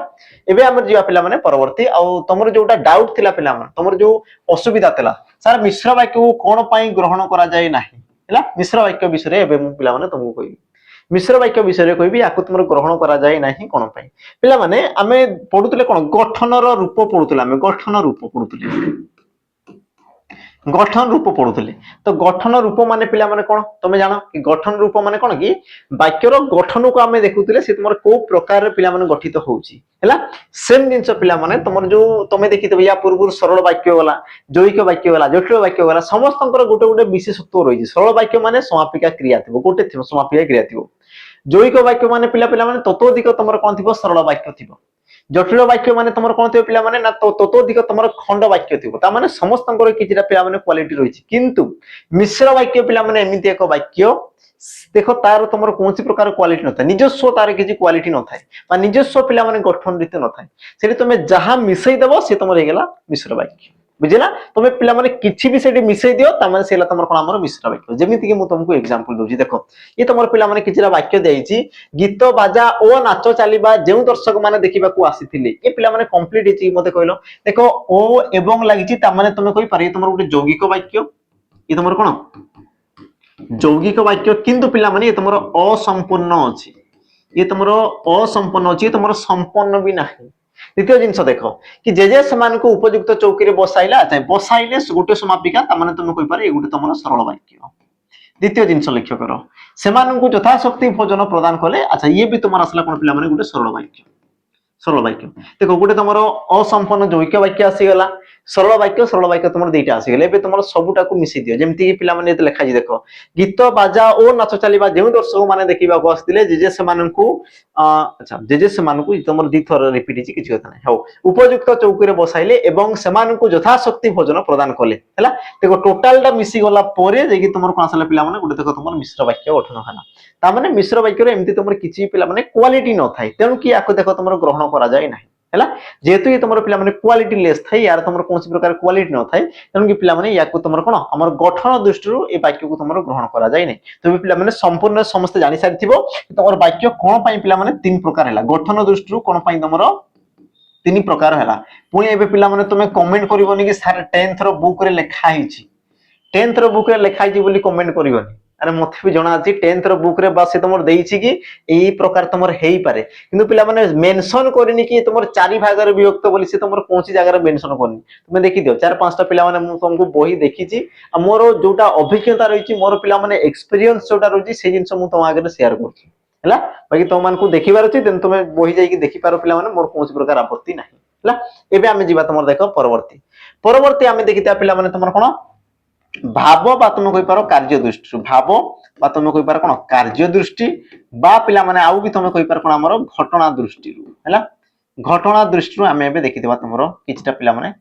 एबे हमर जिवा पिला माने परवर्ती आ तुमरो जोटा डाउट थिला पिला माने तुमरो जो असुविधा थिला सर मिश्र वाक्य को कोन पई ग्रहण करा जाय नाही हैला मिश्र वाक्य विषय एबे मु पिला माने तुमको कहि मिश्र वाक्य विषय कहबी याकु तुमरो ग्रहण करा जाय नाही कोन पई पिला माने आमे पढुतले कोन गठन रो रूप पढुतले आमे गठन रूप पढुतले गठन रूप पढुतले तो गठन रूप माने पिला माने कोन तमे जानो कि गठन रूप माने कोन कि वाक्य रो गठन को आमे देखुतले से तुमरो को प्रकार पिला माने गठित होउची हैला सेम जिंस पिला माने तुमरो जो तमे देखिते या पूर्व सरल वाक्य गला जैविक वाक्य गला जटिल वाक्य गला समस्तंकर गोटे गोटे विशेषत्व रहिछि सरल वाक्य माने समापिका क्रिया थिबो गोटे थिबो समापिका क्रिया थिबो जैविक वाक्य माने पिला माने ततोधिक तुमरो कोन थिबो सरल वाक्य थिबो जटिल वाक्य माने तुमरो कोन थिबो पिला माने ना ततोधिक तुमरो खंड वाक्य थिबो ता माने समस्तंकर किछिटा पिला माने क्वालिटी रहिछि किंतु मिश्र वाक्य पिला माने एमिति एक वाक्य देखो तार तुमरो कोनसी प्रकार क्वालिटी नथाय निजस्व तार किछि क्वालिटी नथाय बा निजस्व पिला माने गठन रीति नथाय सेठी तुमे जहां मिसै देबो से तुमरो हे गेला मिश्र वाक्य बुझिला तुमे पिला माने किछि भी सेठी मिसै दियो ता माने सेला तुमरो कोन हमर मिश्र वाक्य जेमिति कि मु तुमको एग्जांपल दोछि देखो ये तुमरो पिला माने किछिरा वाक्य देइछि गीत बाजा ओ नाच चालिबा जेउ दर्शक माने देखिबा को आसीथिले ये पिला माने कंप्लीट हिछि मते कहलो देखो ओ एवं लागिछि ता माने तुमे कहि पारे तुमरो गुटे यौगिक वाक्य ये तुमरो कोन यौगिक वाक्य किंतु पिला माने ये तुमरो असंपूर्ण अछि ये तुमरो असंपूर्ण अछि तुमरो संपूर्ण भी नाही द्वितीय जिंस देखो कि जे समान को उपयुक्त चौकी रे बसाइला बसाइले गोटे समापिका ता माने तुम कहि पारे एगुटे तुमरो सरल वाक्य द्वितीय जिंस लक्ष्य करो समान को यथाशक्ति भोजन प्रदान कले अच्छा ये भी तुमरा असला कोन पिला माने गोटे सरल वाक्य देखो गोटे तुमरो असंपूर्ण यौगिक वाक्य आसी गला सरल वाक्य तुमर दुईटा आसी गले एबे तुमर सबुटा को मिसि दियो जेमति कि पिला माने लेखा जी देखो गीत बाजा ओ नाच चलीबा जेउ दर्शक माने देखिबा को आस्तिले जे समान को अच्छा जे समान को तुमर दी थर रिपीट छि किछि कथा नै हो उपयुक्त चौकी रे बसाइले एवं समान को यथाशक्ति भोजन प्रदान कले हला देखो टोटल टा मिसि गला परे जे कि तुमर कोन आसला पिला माने गोटे देखो तुमर मिश्र वाक्य गठन हला ता माने मिश्र वाक्य रे एमति तुमर किछि पिला माने क्वालिटी न थाय तेनु कि याको देखो तुमर ग्रहण करा जाय नाही हैला जेतु ये तुमर पिला माने क्वालिटी लेस थाय यार तुमर कोनसी प्रकार क्वालिटी न थाय तेनु कि पिला माने याको तुमर कोन हमर गठन दृष्टिरु ए वाक्य को तुमर ग्रहण करा जाय नै तो पिला माने संपूर्ण समस्त जानि सारिथिबो तुमर वाक्य कोन पई पिला माने तीन प्रकार हैला गठन दृष्टिरु कोन पई तुमर तीन प्रकार हैला पुणी एबे पिला माने तुमे कमेंट करिवोनी कि सर 10th रो बुक रे लेखा हिची 10th रो बुक रे लेखा हिची बोली कमेंट करिवोनी अरे मथे भी जणा अछि 10th रो बुक रे बस तुमर देइछि कि एई प्रकार तुमर हेई पारे किंतु पिला माने मेंशन करिनि कि तुमर चारि भाग रे विभक्त बोली से तुमर कोनसी जगह रे मेंशन करनी तुमे देखि दियो चार पांचटा पिला माने मु तुमको बही देखिछि आ मोर जोटा अभिज्ञता रहिछि मोर पिला माने एक्सपीरियंस जोटा रहिछि से जिंस मु तुम आगे शेयर करछि हैला बाकी तुम मानकु देखिबार अछि देन तुमे बही जाई कि देखि पारो पिला माने मोर कोनसी प्रकार आपत्ति नाही हैला एबे आमे जीवा तमर देखो परवर्ती परवर्ती आमे देखिता पिला माने तमर कोन भाव बा तुम कहि पारो कार्य दृष्टि भाव बा तुम कहि पारो कोन कार्य दृष्टि बा पिला माने आउ भी तुम कहि पारो कोन हमर घटना दृष्टि हैला घटना दृष्टि आमे एबे देखितबा तमरो किछटा पिला माने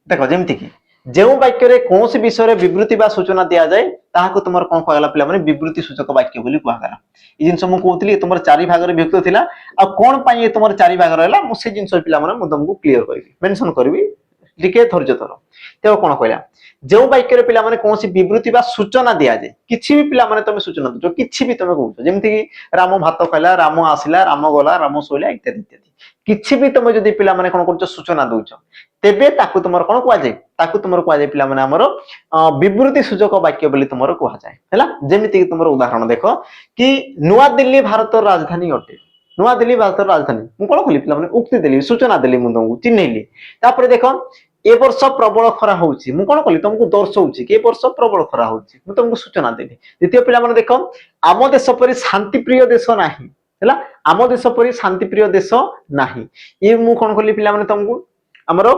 देखो जेमति कि जेउ वाक्य रे कोनसी विषय रे विवृति बा सूचना दिया जाय ताहाको तुमर कोन कहला पिला माने विवृति सूचक वाक्य बोली कहला ई जिंस मु कहतली तुमर चारि भाग रे विभक्त थिला आ कोन पई तुमर चारि भाग रहला मु से जिंस पिला माने मु तुमको क्लियर करबी मेंशन करबी लिखे धैर्य धर तेओ कोन कहला जेउ वाक्य रे पिला माने कोनसी विवृति बा सूचना दिया जाय किछि भी पिला माने तुम सूचना दो किछि भी तुम कहू जेमति कि राम भात खाइला राम आसिला राम गला राम सोइला इत्यादि इत्यादि किछि भी तुम जदी पिला माने कोन करछ सूचना दोछ तेबे ताकू तुमर कोन कुआ जाय ताकू तुमर कुआ जाय पिला माने हमर विवृति सूचक वाक्य बोली तुमर कुआ जाय हैला जेमिति कि तुमर उदाहरण देखो कि नुआ दिल्ली भारतर राजधानी अटे नुआ दिल्ली भारतर राजधानी मु कोन कहली पिला माने उक्ति देली सूचना देली मु तुमको चिन्हैली तापर देखो ए वर्ष प्रबल खरा होउची मु कोन कहली तुमको दर्शौची कि ए वर्ष प्रबल खरा होउची मु तुमको सूचना देली द्वितीय पिला माने देखो आम देश परि शांति प्रिय देश नाही हैला आम देश परि शांति प्रिय देश नाही ए मु कोन कहली पिला माने तुमको हमरो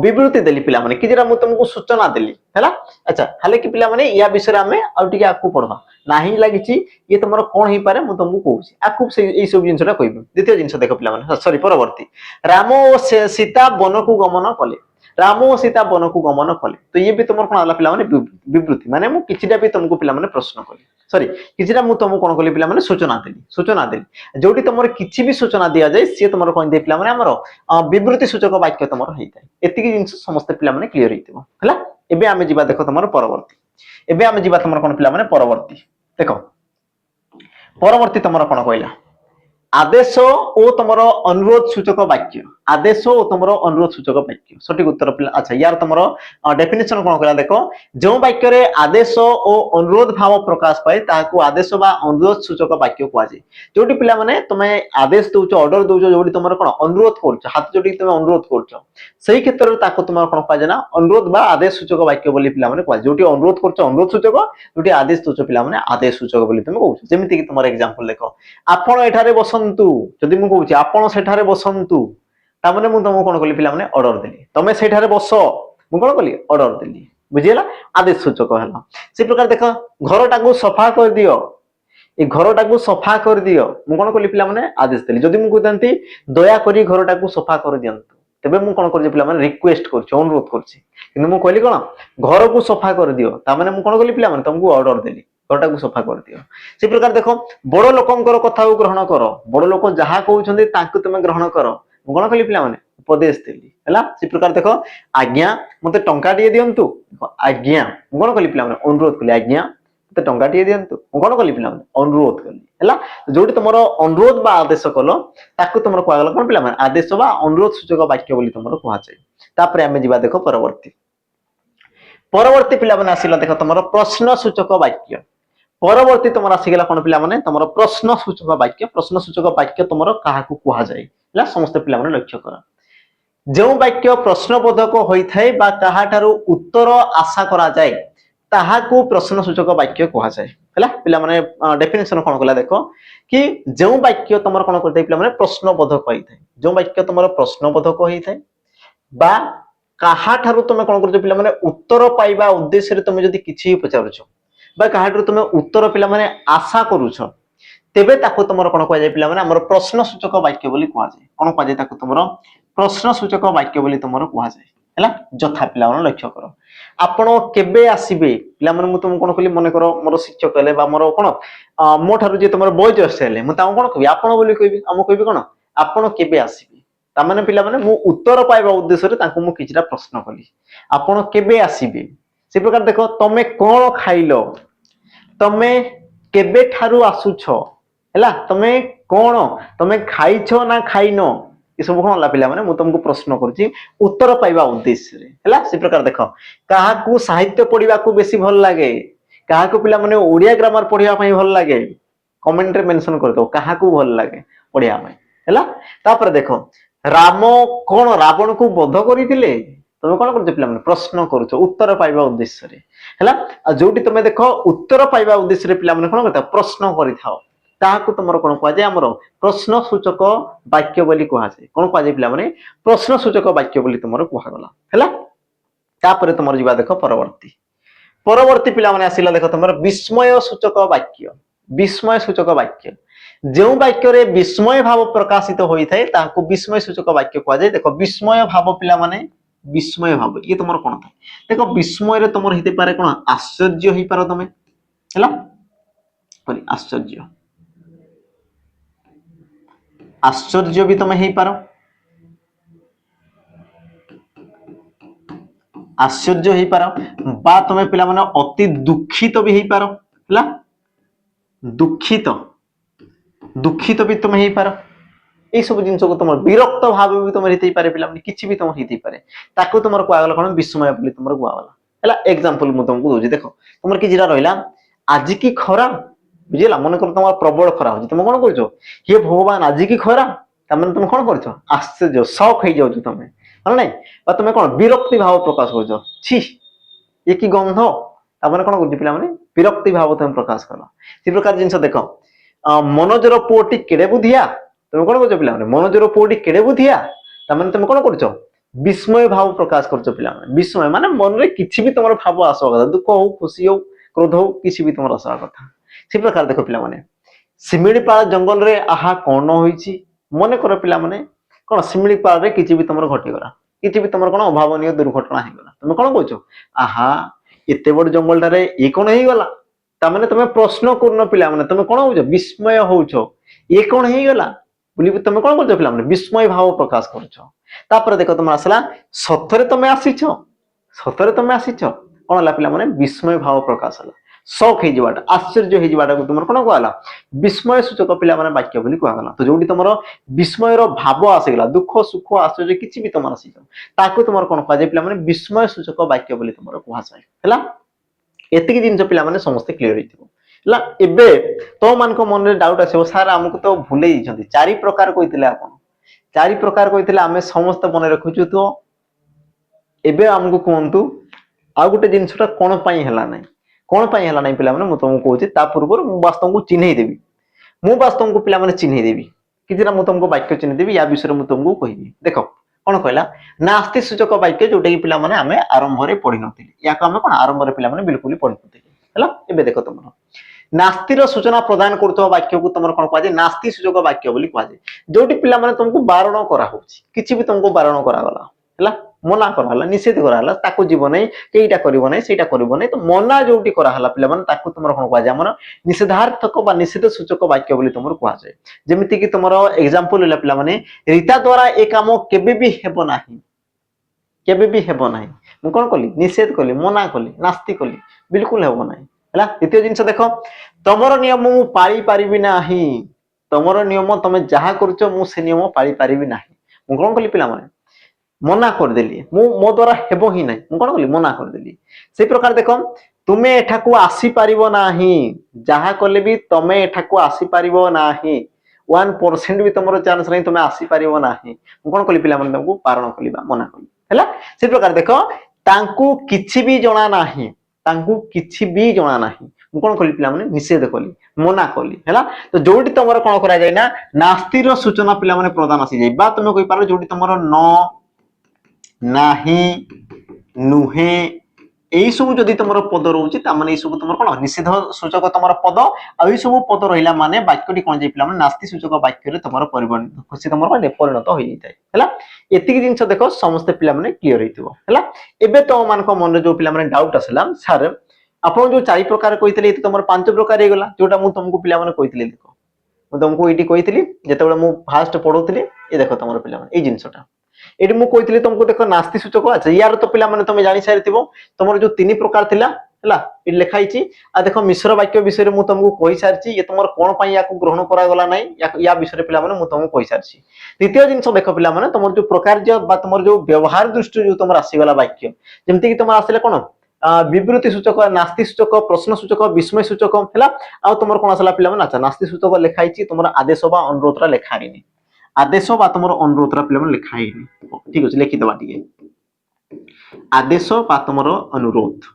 विवृति देली पिला माने कि जरा मु तुमको सूचना देली हैला अच्छा हाले कि पिला माने या विषय आमे आ टिके आकु पढबा नाही लागिची ये तुमरो कोन ही पारे मु तुमको कहूची आकु से ए सब जिंसटा कहबी द्वितीय जिंस देखो पिला माने सॉरी परवर्ती राम और सीता वन को गमन कले राम और सीता वन को गमन कले तो ये भी तुमर कोन आला पिला माने विवृति माने मु किछिटा भी तुमको पिला माने प्रश्न कली सॉरी किछिटा मु तुमको कोन कली पिला माने सूचना देली जोटी तुमर किछि भी सूचना दिया जाय से तुमर कोन दे पिला माने हमरो विवृति सूचक वाक्य तुमर हेइताय एतिकी जिंस समस्त पिला माने क्लियर हेइतबो हला एबे आमे जिबा देखो तुमर परवर्ती एबे आमे जिबा तुमर कोन पिला माने परवर्ती देखो परवर्ती तुमर कोन कहला आदेश ओ तुमरो अनुरोध सूचक वाक्य आदेश ओ तुमरो अनुरोध सूचक वाक्य सटीक उत्तर पिला अच्छा यार तुमरो डेफिनेशन कोन कहला देखो जो वाक्य रे आदेश ओ अनुरोध भाव प्रकाश पाए ताको आदेश बा अनुरोध सूचक वाक्य कहवा जाय जोटी पिला माने तुमे आदेश दोचो ऑर्डर दोचो जोटी तुमरो कोन अनुरोध करछ हाथ जोटी तुमे अनुरोध करछ सही क्षेत्र रे ताको तुमरो कोन कहवा जाना अनुरोध बा आदेश सूचक वाक्य बोली पिला माने कहवा जोटी अनुरोध करछ अनुरोध सूचक जोटी आदेश दोचो पिला माने आदेश सूचक बोली तुमे कहू जेमिति कि तुमरो एग्जांपल देखो आपण एठारे बसंतु जदि मु कहूची आपण सेठारे बसंतु ता माने मु तुमको कोन कहली पिला माने ऑर्डर देली तमे सेठारे बस मु कोन कहली ऑर्डर देली बुझियला आदेश सूचक हला से प्रकार देखो घरटा को सफा कर दियो ए घरटा को सफा कर दियो मु कोन कहली पिला माने आदेश देली जदि मु कहतंती दया करी घरटा को सफा कर दियंतु तबे मु कोन करजे पिला माने रिक्वेस्ट करछ अनुरोध करछ किंतु मु कहली कोन घर को सफा कर दियो ता माने मु कोन कहली पिला माने तुमको ऑर्डर देली घरटा को सफा कर दियो से प्रकार देखो बड़ लोकंकर कथा को ग्रहण करो बड़ लोक जहा कहउछन्ते ताकु तुमे ग्रहण करो मु कोन कहली पिला माने उपदेश देली हला से प्रकार देखो आज्ञा मते टंका दिए दियंतु आज्ञा मु कोन कहली पिला माने अनुरोध कली आज्ञा मते टंका दिए दियंतु मु कोन कहली पिला माने अनुरोध कली हला जोटी तुमरो अनुरोध बा आदेश कलो ताकु तुमरो कहला कोन पिला माने आदेश बा अनुरोध सूचक वाक्य बोली तुमरो कहवा जाय तापर हमें जिबा देखो परवर्ती पिला माने आसिला देखो तुमरो प्रश्न सूचक वाक्य परवर्ती तुमरा आसीगला कोन पिला माने तुमरो प्रश्न सूचक वाक्य तुमरो काहा को कहवा जाय हला समस्त पिला माने लक्ष्य कर जो वाक्य प्रश्नबोधक होई थाए बा काहा थारो उत्तर आशा करा जाय ताहा को प्रश्न सूचक वाक्य कहवा जाय हला पिला माने डेफिनेशन कोन कला देखो कि जो वाक्य तुमरो कोन करथाय पिला माने प्रश्नबोधक होई थाए जो वाक्य तुमरो प्रश्नबोधक होई थाए बा काहा थारो तुमे कोन करछ पिला माने उत्तर पाइबा उद्देश्य रे तुमे जदी किछि पचारुछ बा काहा थारो तुमे उत्तर पिला माने आशा करूछ तेबे ताको तुमरो कोन कहवा जाय पिला माने हमर प्रश्न सूचक वाक्य बोली कहवा जाय कोन कहवा जाय ताको तुमरो प्रश्न सूचक वाक्य बोली तुमरो कहवा जाय हला जथा पिला माने लक्ष्य करो आपण केबे आसीबे पिला माने मु तुम कोन कहली मने करो मोर शिक्षक हेले बा मोर कोन मो थारु जे तुमरो बयोज्येष्ठ हेले मु ताऊ कोन कहबी आपण बोली कहबी हम कहबी कोन आपण केबे आसीबे ता माने पिला माने मु उत्तर पाइबा उद्देश्य रे ताको मु किछिटा प्रश्न कली आपण केबे आसीबे से प्रकार देखो तमे कोन खाइलो तमे केबे थारु आसुछ हैला तमे कोन तमे खाइछो ना खाइनो ये सब कोन ला पिला माने मु तुमको प्रश्न करछि उत्तर पाइबा उद्देश्य रे हैला से प्रकार देखो काहा को साहित्य पढिबा को बेसी भल लागे काहा को पिला माने ओडिया ग्रामर पढिबा पई भल लागे कमेंट रे मेंशन कर दो काहा को भल लागे पढिया पई हैला तापर देखो राम कोन रावण को वध करितिले तुम कोन करछ पिला माने प्रश्न करूछ उत्तर पाइबा उद्देश्य रे हैला जोटी तुमे देखो उत्तर पाइबा उद्देश्य रे पिला माने कोन करता प्रश्न करिथाओ ताहाकु तुमर कोन कुआ जाय हमरो प्रश्नसूचक वाक्य बोली कुआ जाय कोन कुआ जाय पिला माने प्रश्नसूचक वाक्य बोली तुमर कुआ गला हैला तापर तुमर जिबा देखो परवर्ती परवर्ती पिला माने आसिला देखो तुमर विस्मय सूचक वाक्य विस्मय सूचक वाक्य जो वाक्य रे विस्मय भाव प्रकाशित होई थाए ताहाकु विस्मय सूचक वाक्य कुआ जाय देखो विस्मय भाव पिला माने विस्मय भाव ये तुमर कोन थाए देखो विस्मय रे तुमर हिते पारे कोन आश्चर्य होई पारो तमे हैला परि आश्चर्य आश्चर्य भी तुम हो पार आश्चर्य हो पार बा तुम पिला माने अति दुखित भी हो पार हैला दुखित दुखित भी तुम हो पार এই সব জিনিস को तुम विरक्त भाव भी तुम हिते पारे पिला माने किछि भी तुम हिते पारे ताको तुमर कुआ गला कोन विस्मय बोली तुमर कुआ गला हैला एग्जांपल मु तुमको दोजी देखो तुमर कि जिरा रहला आज की खरा बुझिला मन कर तुम प्रबल खरा हो तुम कोन करछो हे भगवान आज की खरा तमने तुम कोन करछो आश्चर्य शौक हो जाउ तुम है नै बा तुम कोन विरक्ति भाव प्रकाश करछो छी ये की गंध तमने कोन करछो पिला माने विरक्ति भाव तुम प्रकाश करला से प्रकार जिंस देखो मनोजर पोटी केडे बुधिया तुम कोन करछो पिला माने मनोजर पोटी केडे बुधिया तमने तुम कोन करछो विस्मय भाव प्रकाश करछो पिला माने विस्मय माने मन रे किछि भी तुमर भाव आसो कथा दुख हो खुशी हो क्रोध हो किछि भी तुमर आसो कथा से प्रकार देखो पिला माने सिमिलीपाल जंगल रे आहा कोन होईची मने कर पिला माने कोन सिमिलीपाल रे किछि भी तुमर घटी गला किछि भी तुमर कोन अभावनीय दुर्घटना हे गला तुम कोन कहछो आहा एते बड़ जंगल रे ए कोन हे गला ता माने तुम प्रश्न करनो पिला माने तुम कोन होजो विस्मय होउछो ए कोन हे गला बोली तुम कोन करछो पिला माने विस्मय भाव प्रकाश करछो तापर देखो तुम आसला सतरे तुम आसीछो सतरे तुम आसीछो कोन हला पिला माने विस्मय भाव प्रकाश हला शौक हो जावाटा आश्चर्य हो जावाटा को तुमर कोन कहला विस्मय सूचक पिला माने वाक्य बोली कहला तो जोडी तुमर विस्मय रो भाव आसीगला दुख सुख आश्चर्य किछि भी तुमर आसीछ ताको तुमर कोन कह जाय पिला माने विस्मय सूचक वाक्य बोली तुमर कहा जाय हैला एतिकी जिंस पिला माने समस्त क्लियर हिथिबो हैला एबे तो मान को मन रे डाउट आसीबो सर हमकु तो भूले हिचंती चारि प्रकार कहितले आपण चारि प्रकार कहितले आमे समस्त बने रखुछु तो एबे हमकु कोंतु आ गुटे जिंसटा कोन पई हला नै कोन पई हला नै पिला माने मु तुमको कहूची ता पूर्व मु बस तुमको चिन्है देबी मु बस तुमको पिला माने चिन्है देबी किजिरा मु तुमको वाक्य चिन्है देबी या विषय मु तुमको कहिबी देखो कोन कहला नास्ति सूचक वाक्य जोटा कि पिला माने हमें आरंभ रे पढि नथिली या को हमें कोन आरंभ रे पिला माने बिल्कुल पढि नथिली हला एबे देखो तुमरो नास्ति रो सूचना प्रदान करतो वाक्य को तुमर कोन कहजे नास्ति सूचक वाक्य बोली कहजे जोटी पिला माने तुमको बारण करा होची किछि भी तुमको बारण करा गला हला मना करा हला निषेध करा हला ताको जीवन नै केइटा करिवो नै सेटा करिवो नै तो मना जोटी करा हला पिला माने ताको तुमर कोन कहजे हमर निषेधार्थक बा निषेध सूचक वाक्य बोली तुमर कहजे जेमिति कि तुमर एग्जांपल हला पिला माने रीता द्वारा ए काम केबे भी हेबो नाही मु कोन कली निषेध कली मना कली नास्ति कली बिल्कुल हेबो नाही हला द्वितीय जिंस देखो तमरो नियम मु पाळी पारिबि नाही तमरो नियम तमे जहा करछो मु से नियम पाळी पारिबि नाही मु कोन कली पिला माने मना कर देली मु मो द्वारा हेबो ही नाही मु कोन कली मना कर देली से प्रकार देखो तुमे एठाकू आसी पारिबो नाही जहा कले भी तमे एठाकू आसी पारिबो नाही 1% भी तमरो चांस नहीं तुमे आसी पारिबो नाही मु कोन कली पिला माने तुमको पारण कलिबा मना कली हैला से प्रकार देखो तांकू किछि भी जणा नाही तांकू किछि भी जणा नाही मु कोन कली पिला माने निषेध कली मना कली हैला तो जोडी तमरो कोन करा जाय ना नास्ति रो सूचना पिला माने प्रदान आसी जाय बा तुमे कहि पारो जोडी तमरो न नाही नुहे एई सब जदी तमरो पद रहउची ता माने एई सब तमरो कोन निषेध सूचक तमरो पद आ एई सब पद रहिला माने वाक्यटी कोन जाय पिला माने नास्ति सूचक वाक्य रे तमरो परिवर्तन खुशी तमरो माने परिणत होई जाय हैला एतिकी जिंस देखो समस्त पिला माने क्लियर हिथिबो हैला एबे तो मान को मन रे जो पिला माने डाउट आसला सर आपण जो चारि प्रकार कहितले एते तमरो पांच प्रकार हे गला जोटा मु तुमको पिला माने कहितले देखो मु तुमको एटी कहितली जेतेबेले मु फास्ट पढोतली ए देखो तमरो पिला माने ए जिंसटा एटी मु कहितली तुमको देखो नास्ति सूचक আছে यार तो पिला माने तुम जानि सारिथिबो तमरो जो तीन प्रकार थिला हला इ लेखाइची आ देखो मिश्र वाक्य विषय रे मु तुमको कहि सारची ये तमरो कोन पई याकू ग्रहण करा गला नै या विषय रे पिला माने मु तुमको कहि सारची द्वितीय जिंस देखो पिला माने तमरो जो प्रकार बा तमरो जो व्यवहार दृष्टि जो तमरो आसी गला वाक्य जेमति कि तमरो आसीले कोन विवृति सूचक नास्ति सूचक प्रश्न सूचक विस्मय सूचक हला आ तमरो कोन आसला पिला माने अच्छा नास्ति सूचक लेखाइची तमरो आदेश बा अनुरोध रा लेखाइनी आदेश बा तमरो अनुरोध रा पिला माने लेखाइनी ठीक अछि लिखि दबा ठीक आदेश बा तमरो अनुरोध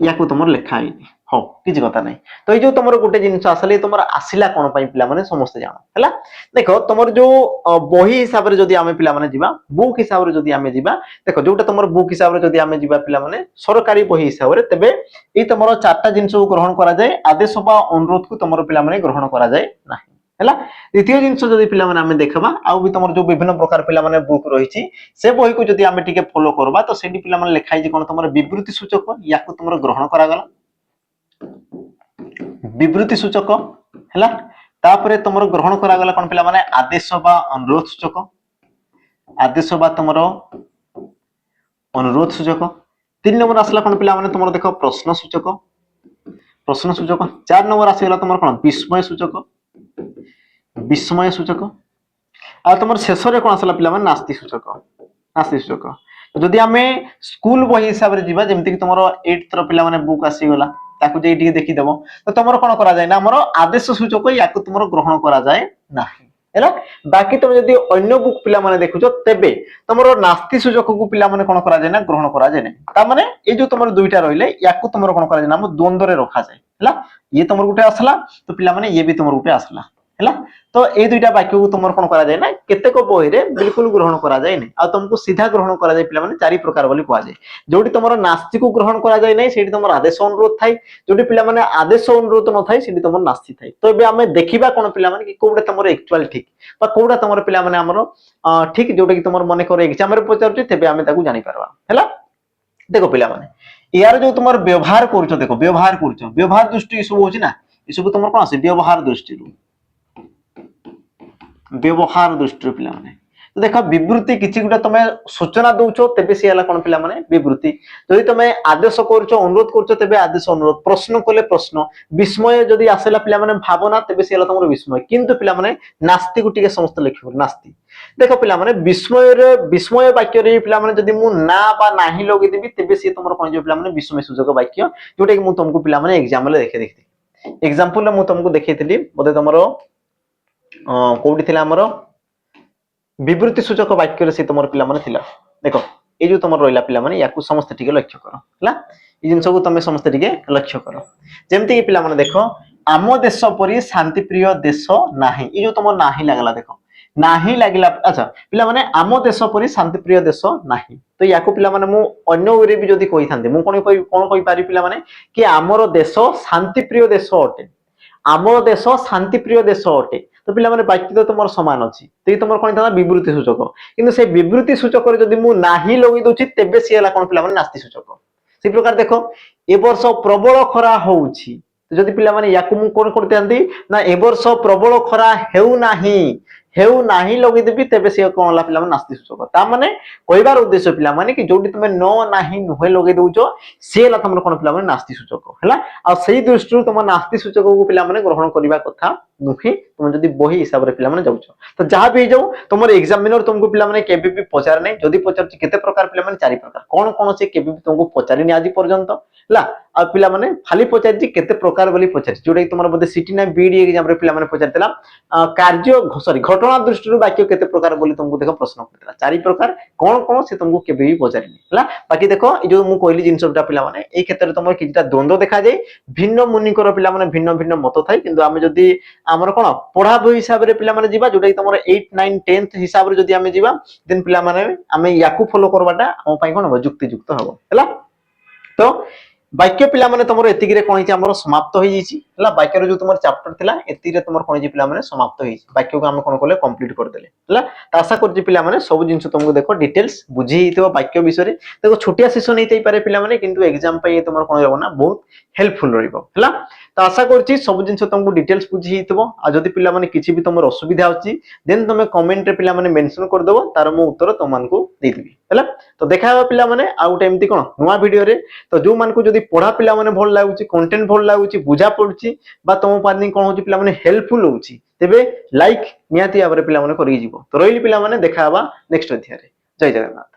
याकू तमरो लेखाइनी हो किसी कथा नहीं। तो ये जो तुम गोटे जिनस आसले तुम आसला कौन पिला माने समस्ते जान है। देख तुम जो बही हिसाब से जदि आम पिला माने जीवा बुक हिसाब से जदि आम जीवा देख जोटा तुम बुक हिसाब से जदि आम जीवा पिला माने सरकारी बही हिसाब से तेबे ये तुम चार्टा जिनस को ग्रहण करा जाए आदेश बा अनुरोध को तुम पिला माने ग्रहण करा जाए ना है। द्वितीय जिनस जदि पिला माने आमे देखबा आउ भी तुम जो विभिन्न प्रकार पिला माने बुक रही से बही को जदि आमे टिके फॉलो करबा तो सेठी पिला माने लिखाई जे कोन तुम विवृत्ति सूचक या तुम ग्रहण करा गला विवृत्ति सूचक है। तापरे तुम ग्रहण करा गला कोन पिला माने आदेश बा अनुरोध सूचक आदेश बा तुम अनुरोध सूचक। 3 नंबर आसला कोन पिला माने तुम देखो प्रश्न सूचक 4 नंबर आसीगला तुम कोन विस्मय सूचक आ तुम शेष रे कोन आसला पिला माने नास्ति सूचक। जदि आमे स्कूल बही हिसाब रे जीवा जेमति कि तुमरो 8th रो पिला माने बुक आसी गला ताकू जे टिके देखि देबो तो तुमरो कोन करा जाय ना हमरो आदेश सूचक याकू तुमरो ग्रहण करा जाय नाही हैला। बाकी तुम जदि अन्य बुक पिला माने देखुछो तेबे तुमरो नास्ति सूचक को पिला माने कोन करा जाय ना ग्रहण करा जाय नै। ता माने ए जो तुमरो दुईटा रहिले याकू तुमरो कोन करा जाय ना हम द्वंद्व रे रखा जाय हैला। ये तुमरो गुटे आसला तो पिला माने ये भी तुमरो गुटे आसला हैला। तो ए दुईटा वाक्य को तुमर कोन करा जाय ना केतेक बही रे बिल्कुल ग्रहण करा जाय नै आ तुमको सीधा ग्रहण करा जाय पिला माने चारि प्रकार बोली कहा जाय। जोटी तुमर नास्ति को ग्रहण करा जाय नै सेठी तुमर आदेश अनुरोध थाई जोटी पिला माने आदेश अनुरोध न थाई सेठी तुमर नास्ति थाई। तो एबे हमें देखिबा कोन पिला माने कि कोडे तुमर एक्चुअल ठीक बा कोडा तुमर पिला माने हमरो ठीक जोटा कि तुमर मने करे एग्जाम रे पचारछि तेबे हमें ताकू जानि परबा हैला। देखो पिला माने यार जो तुमर व्यवहार करछो देखो व्यवहार दृष्टि सब होछि ना ई सब तुमर कोन आसे व्यवहार दृष्टि पिला माने। तो देखो विवृत्ति किछि गुटा तमे सूचना दउछो तेबे से हला कोन पिला माने विवृत्ति। जदि तमे आदेश करछो अनुरोध करछो तेबे आदेश अनुरोध प्रश्न कले प्रश्न विस्मय जदि आसेला पिला माने भावना तेबे से हला तमरो विस्मय। किंतु पिला माने नास्ति को टिके समस्त लिखिबो नास्ति। देखो पिला माने विस्मय वाक्य रे पिला माने जदि मु ना बा नाही लगे देबी तेबे से तमरो कोन जे पिला माने विस्मय सूचक वाक्य जोटा कि मु तुमको पिला माने एग्जाम ले देखि एग्जांपल मु तुमको देखैतली बोधे तमरो कोडी थिला हमरो विवृत्ति सूचक वाक्य रे से तुमर पिला माने थिला। देखो ए जो तुमर रोइला पिला माने याकू समस्त टिके लक्ष्य करो हला। ई जिंस को तमे समस्त टिके लक्ष्य करो जेमति कि पिला माने देखो आम देश परी शांति प्रिय देश नाही। ई जो तुमर नाही लागला देखो नाही लागिला अच्छा पिला माने आम देश परी शांति प्रिय देश नाही। तो याकू पिला माने मु अन्य वे भी जदी कहि थांदे मु कोन कहि पारि पिला माने कि आमर देश शांति प्रिय देश अटे आमर देश शांति प्रिय देश अटे। तो पिला माने वाक्य तो तुमर समान अछि तो ये तुमर कोन था विवृत्ति सूचक किंतु से विवृत्ति सूचक रे जदी मु नाही लगि दोछि तेबे से हला कोन पिला माने नास्ति सूचक। से प्रकार देखो ए वर्ष प्रबल खरा होउछि तो जदी पिला माने याकू मु कोन करतेंती ना ए वर्ष प्रबल खरा हेउ नाही लगे देबी तेबे से कोन हला पिला माने नास्ति सूचक। ता माने कहबार उद्देश्य पिला माने कि जोडी तुमे न नाही नुहे लगे दोछो से हला तुमर कोन पिला माने नास्ति सूचक हला। आ सेही दृष्टि तुम नास्ति सूचक को पिला माने ग्रहण करबा कथा नुहे तुम जदी बही हिसाब रे पिला माने जाउछो। तो जहां भी जाऊ तुमर एग्जामिनर तुमको पिला माने केबे भी पचार नै जदी पचारछि केते प्रकार पिला माने चारि प्रकार कोन से केबे भी तुमको पचारिनि आजि पर्यंत हला। आ पिला माने खाली पचारछि केते प्रकार बोली पचारछि जोडा कि तुमर बदे सिटी ना बीडी एग्जाम रे पिला माने पचारतिला कार्य सॉरी घटना दृष्टि वाक्य केते प्रकार बोली तुमको देखो प्रश्न करतिला चारि प्रकार कोन से तुमको केबे भी पचारिनि हला। बाकी देखो ए जो मु कहली जिंसटा पिला माने ए क्षेत्र तुमर किछटा द्वंद्व देखा जाय भिन्न मुनिकर पिला माने भिन्न मत थाई किंतु आमे जदी हमर कोन पढ़ा बही हिसाब रे पिला माने जीवा जोटा कि तुमर 8 9 10th हिसाब रे जदी आमे जीवा देन पिला माने आमे याकू फॉलो करबाटा हम पई कोन युक्त हबो हला। तो वाक्य पिला माने तुमर एतिगिरे कोन हिची हमर समाप्त होई जिछि हला। वाक्य रे जो तुमर चैप्टर थिला एतिरे तुमर कोन हिची पिला माने समाप्त होई जिछि वाक्य को हम कोन कोले कंप्लीट कर देले हला। त आशा करछि पिला माने सब जिंस तुमको देखो डिटेल्स बुझी हितो वाक्य विषय रे देखो छोटिया सेशन हेतै पारे पिला माने किंतु एग्जाम पई तुमर कोन रहबो ना बहुत हेल्पफुल रहइबो हला। तो आशा करछि सब जिंस तुमको डिटेल्स बुझी हितो आ जदी पिला माने किछि भी तुमर असुविधा होछि देन तुमे कमेंट रे पिला माने मेंशन कर देबो तार मु उत्तर तुमनको दे देबी हला। तो देखाबा पिला माने आ उटे एमती कोन नुवा वीडियो रे तो जो मान को जदी पढ़ा पिला माने भल लागुची कंटेंट भल लागुची बुझा पडुची बा तुम पानी कोन होची पिला माने हेल्पफुल होची तेबे लाइक नियाती आबरे पिला माने करि जिवो। तो रोइली पिला माने देखाबा नेक्स्ट अध्याय रे। जय जगन्नाथ।